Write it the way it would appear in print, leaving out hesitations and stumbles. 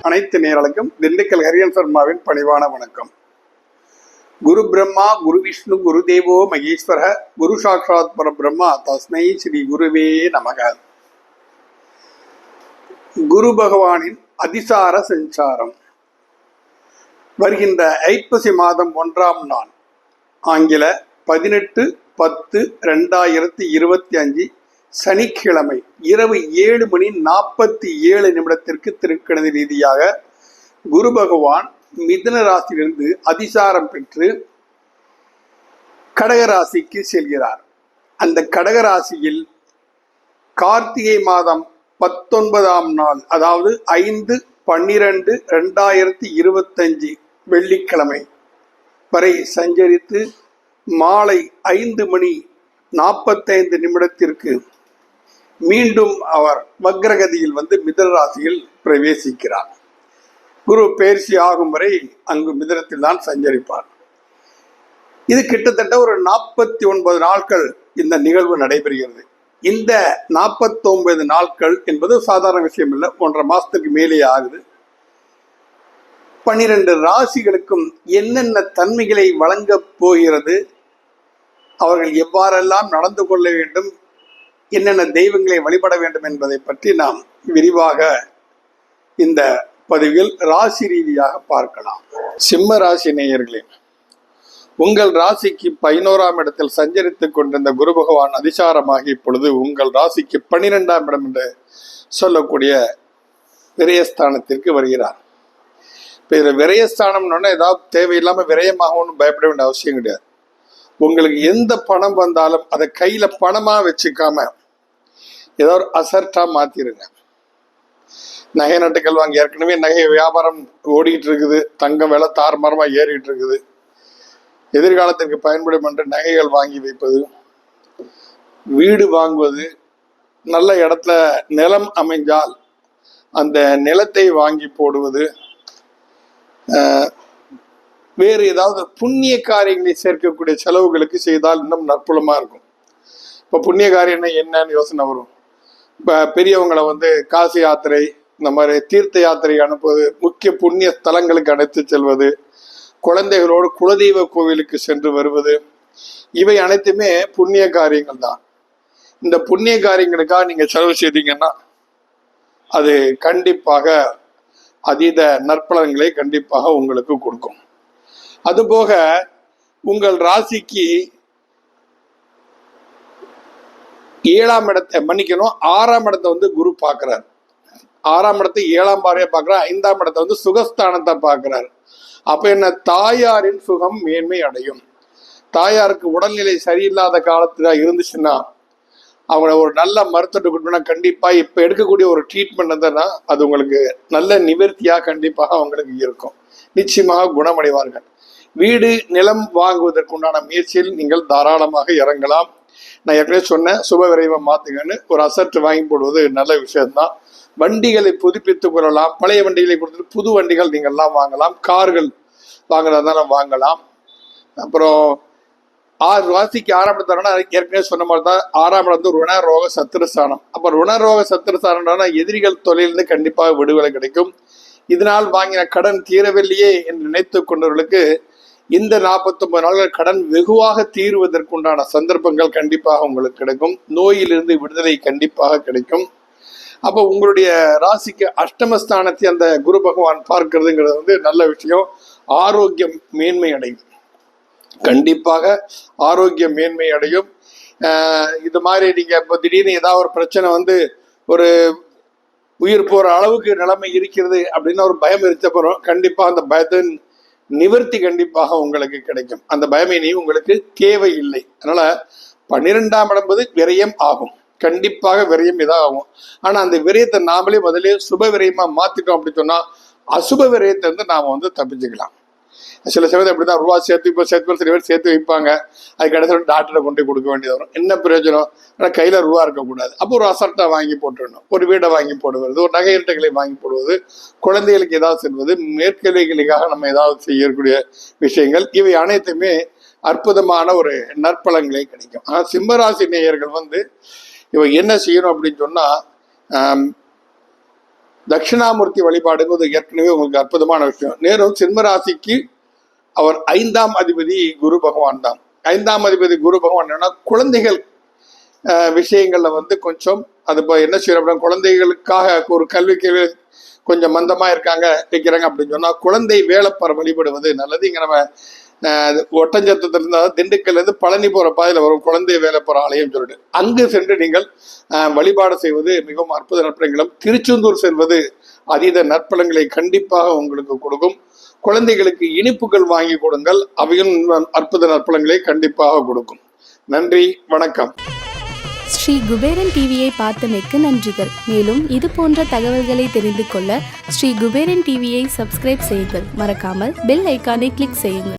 அனைத்து நேயர்களுக்கும் திண்டுக்கல் ஹரியன் சர்மாவின் பணிவான வணக்கம். குரு பிரம்மா குரு விஷ்ணு குரு தேவோ மகேஸ்வர குரு சாட்சாத் பரபிரம்மா தஸ்மை ஸ்ரீ குருவே நமக. குரு பகவானின் அதிசார சஞ்சாரம் வருகின்ற ஐப்பசி மாதம் 1ஆம் நாள் ஆங்கில 18/10/2025 சனிக்கிழமை இரவு 7:47 திருக்கணித ரீதியாக குரு பகவான் மிதுன ராசியிலிருந்து அதிசாரம் பெற்று கடகராசிக்கு செல்கிறார். அந்த கடகராசியில் கார்த்திகை மாதம் 19ஆம் நாள், அதாவது 5/12/2025 வெள்ளிக்கிழமை வரை சஞ்சரித்து மாலை 5:45 மீண்டும் அவர் வக்ரகதியில் வந்து மிதுன ராசியில் பிரவேசிக்கிறார். குரு பயிற்சி ஆகும் வரை அங்கு மிதுனத்தில் தான் சஞ்சரிப்பார். இது கிட்டத்தட்ட ஒரு 49 நாட்கள் இந்த நிகழ்வு நடைபெறுகிறது. இந்த 49 நாட்கள் என்பது சாதாரண விஷயம் இல்லை, 1.5 மாசத்துக்கு மேலே ஆகுது. 12 ராசிகளுக்கும் என்னென்ன தன்மைகளை வழங்கப் போகிறது, அவர்கள் எவ்வாறெல்லாம் நடந்து கொள்ள வேண்டும், என்னென்ன தெய்வங்களை வழிபட வேண்டும் என்பதை பற்றி நாம் விரிவாக இந்த பதிவில் ராசி ரீதியாக பார்க்கலாம். சிம்ம ராசி நேயர்களே, உங்கள் ராசிக்கு 11ஆம் இடத்தில் சஞ்சரித்துக் கொண்டிருந்த குரு பகவான் அதிசாரமாகி இப்பொழுது உங்கள் ராசிக்கு 12ஆம் இடம் என்று சொல்லக்கூடிய விரயஸ்தானத்திற்கு வருகிறார். இப்போ இதில் விரயஸ்தானம்னு ஏதாவது தேவையில்லாமல் விரயமாகணும்னு பயப்பட வேண்டிய அவசியம் கிடையாது. உங்களுக்கு எந்த பணம் வந்தாலும் அதை கையில பணமா வச்சுக்காம ஏதோ ஒரு அசர்ட்டா மாத்திருங்க. நகை நட்டுக்கள் வாங்கி, ஏற்கனவே நகை வியாபாரம் ஓடிட்டு இருக்குது, தங்கம் விலை தாறுமாறமா ஏறிட்டு இருக்குது, எதிர்காலத்திற்கு பயன்படும் என்று நகைகள் வாங்கி வைப்பது, வீடு வாங்குவது, நல்ல இடத்துல நிலம் அமைஞ்சால் அந்த நிலத்தை வாங்கி போடுவது, வேறு ஏதாவது புண்ணிய காரியங்களை சேர்க்கக்கூடிய செலவுகளுக்கு செய்தால் இன்னும் நற்புலமா இருக்கும். இப்போ புண்ணிய காரியம் என்னன்னு யோசனை வரும். இப்போ பெரியவங்களை வந்து காசி யாத்திரை, இந்த மாதிரி தீர்த்த யாத்திரை அனுப்புவது, முக்கிய புண்ணிய ஸ்தலங்களுக்கு அழைத்து செல்வது, குழந்தைகளோடு குலதெய்வ கோவிலுக்கு சென்று வருவது, இவை அனைத்துமே புண்ணிய காரியங்கள் தான். இந்த புண்ணிய காரியங்களுக்காக நீங்க செலவு செய்தீங்கன்னா அது கண்டிப்பாக அதீத நற்பலன்களை கண்டிப்பாக உங்களுக்கு கொடுக்கும். அதுபோக உங்கள் ராசிக்கு 7ஆம் இடத்தை 6ஆம் இடத்தை வந்து குரு பார்க்கிறார். 6ஆம் இடத்தை 7ஆம் பார்வையா பார்க்கிறார். 5ஆம் இடத்தை வந்து சுகஸ்தானத்தை பார்க்கிறார். அப்ப என்ன, தாயாரின் சுகம் மேன்மை அடையும். தாயாருக்கு உடல்நிலை சரியில்லாத காலத்துல இருந்துச்சுன்னா அவங்கள ஒரு நல்ல மருத்துவத்தை கொடுத்தா கண்டிப்பா இப்ப எடுக்கக்கூடிய ஒரு ட்ரீட்மெண்ட் இருந்ததுன்னா அது உங்களுக்கு நல்ல நிவர்த்தியா கண்டிப்பாக அவங்களுக்கு இருக்கும். நிச்சயமாக குணமடைவார்கள். வீடு நிலம் வாங்குவதற்குண்டான முயற்சியில் நீங்கள் தாராளமாக இறங்கலாம். நான் ஏற்கனவே சொன்னேன், சுப விரைவை மாத்துங்கன்னு. ஒரு அசர்ட் வாங்கி போடுவது நல்ல விஷயம்தான். வண்டிகளை புதுப்பித்துக் கொள்ளலாம். பழைய வண்டிகளை கொடுத்துட்டு புது வண்டிகள் நீங்கள்லாம் வாங்கலாம். கார்கள் வாங்குறதுனால வாங்கலாம். அப்புறம் 6 ராசிக்கு 6ஆம் இடத்தான ஏற்கனவே சொன்ன மாதிரி தான் 6ஆம் இடம் வந்து ருணரோக சத்துருஸ்தானம். அப்ப ருணரோக சத்துருஸ்தானம்னா எதிரிகள் தொழிலிருந்து கண்டிப்பாக விடுதலை கிடைக்கும். இதனால் வாங்கின கடன் தீரவில்லையே என்று நினைத்து கொண்டவர்களுக்கு இந்த 49 நாட்கள் கடன் வெகுவாக தீர்வதற்குண்டான சந்தர்ப்பங்கள் கண்டிப்பாக உங்களுக்கு கிடைக்கும். நோயிலிருந்து விடுதலை கண்டிப்பாக கிடைக்கும். அப்போ உங்களுடைய ராசிக்கு அஷ்டமஸ்தானத்தை அந்த குரு பகவான் பார்க்கிறதுங்கிறது வந்து நல்ல விஷயம். ஆரோக்கியம் மேன்மை அடையும், கண்டிப்பாக ஆரோக்கியம் மேன்மை அடையும். இது மாதிரி நீங்க இப்போ திடீர்னு ஏதாவது ஒரு பிரச்சனை வந்து ஒரு உயிர் போற அளவுக்கு நிலைமை இருக்கிறது அப்படின்னு ஒரு பயம் இருந்தப்பறம் கண்டிப்பா அந்த பயத்தின் நிவர்த்தி கண்டிப்பாக உங்களுக்கு கிடைக்கும். அந்த பயமே நீ உங்களுக்கு தேவையில்லை. அதனால 12ஆம் இடம் என்பது விரயம் ஆகும், கண்டிப்பாக விரயம் இதாகும். ஆனா அந்த விரயத்தை நாமளே முதலே சுப விரயமா மாத்திட்டோம் அப்படி சொன்னா அசுப விரயத்தை வந்து நாம வந்து தப்பிச்சுக்கலாம். சில சமயத்தை அப்படிதான் ரூபா சேர்த்து சில பேர் சேர்த்து வைப்பாங்க. அதுக்கு கடைசியில் டாக்டரை கொண்டு கொடுக்க வேண்டியது வரும். என்ன பிரயோஜனம்? ஆனால் கையில் ரூபா இருக்கக்கூடாது. அப்போ ஒரு அசர்ட்டை வாங்கி போட்டுடணும். ஒரு வீடை வாங்கி போடுவது, ஒரு நகையீட்டுகளை வாங்கி போடுவது, குழந்தைகளுக்கு ஏதாவது செல்வது, மேற்கல்விகளுக்காக நம்ம ஏதாவது செய்யக்கூடிய விஷயங்கள், இவை அனைத்துமே அற்புதமான ஒரு நற்பலன்களே கிடைக்கும். ஆனால் சிம்மராசி நேயர்கள் வந்து இவ என்ன செய்யணும் அப்படின்னு சொன்னா, தட்சிணாமூர்த்தி வழிபாடுங்கிறது ஏற்கனவே உங்களுக்கு அற்புதமான விஷயம். நேரும் சிம்மராசிக்கு அவர் 5ஆம் அதிபதி குரு பகவான் தான். 5ஆம் அதிபதி குரு பகவான் என்னன்னா, குழந்தைகள் விஷயங்கள்ல வந்து கொஞ்சம் அது இப்போ என்ன செய்யறோம் அப்படின்னா, குழந்தைகளுக்காக ஒரு கல்விக்கு கொஞ்சம் மந்தமா இருக்காங்க வைக்கிறாங்க அப்படின்னு சொன்னா, குழந்தை வேலைப்பற வழிபடுவது நல்லது. இங்க நம்ம ஒட்டஞ்சத்திலிருந்து இருந்தால் திண்டுக்கல்ல இருந்து பழனி போற பாதையில வரும் குழந்தை வேலைப்பற ஆலயம் சொல்லிட்டு அங்கு சென்று நீங்கள் வழிபாடு செய்வது மிகவும் அற்புத நற்பலன்களும், திருச்செந்தூர் செல்வது அதீத நற்பலன்களை கண்டிப்பாக உங்களுக்கு கொடுக்கும். குழந்தைகளுக்கு இனிப்புகள் வாங்கி கொடுங்கள், அவையும் அற்புத நற்பலன்களை கண்டிப்பாக கொடுக்கும். நன்றி, வணக்கம். ஸ்ரீ குபேரன் டிவியை பார்த்தமைக்கு நன்றிகள். மேலும் இது போன்ற தகவல்களை தெரிந்து கொள்ள ஸ்ரீ குபேரன் டிவியை சப்ஸ்கிரைப் செய்யுங்கள். மறக்காமல் பெல் ஐக்கானை கிளிக் செய்யுங்கள்.